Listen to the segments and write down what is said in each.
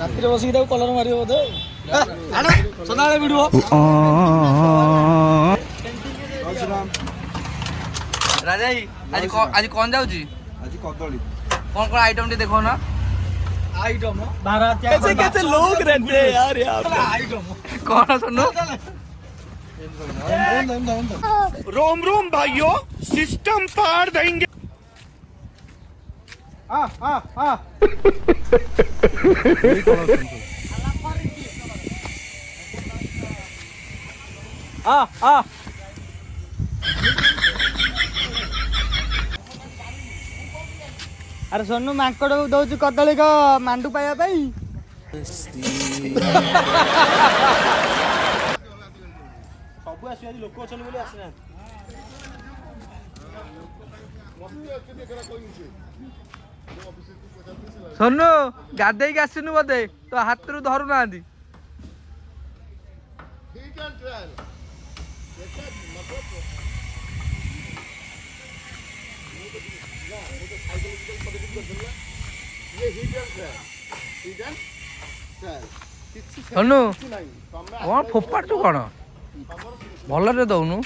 ରାତିରେ ବସିକି ତାକୁ କଲର ମାରିବ ବୋଧେ ସଦାବେଳେ ଭିଡିଓ। ରାଜା ଆଜି କଣ ଯାଉଛି? ଆଜି କଦଳୀ କଣ କଣ ଆଇଟମ ଟିକେ ଦେଖ ନା। आइटम कैसे कैसे लोग रहते हैं यार आइटम कौन सुनो रोम रोम भाइयों सिस्टम पार देंगे। अरे सोनू मांकड़ दौच कदली को मांडू पाया सब आस लोक अच्छा बोली आसना सोनू गाधे आसनु बोधे तो हाथ रू धरू ना सोनू कौन फोपाड़ू कौन भल दौनु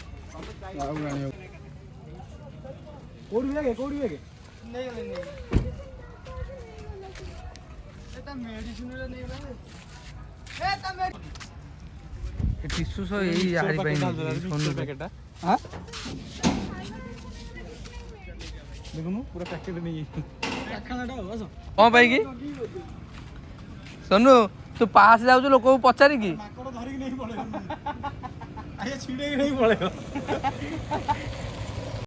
टिशू सो यही यारी सोनू पैकेट देखो पूरा पैकेट नहीं कौन पाई कि सोनू तू पास जाऊ लोक पचारि कि धरिक नहीं पड़े छिड़े नहीं पड़े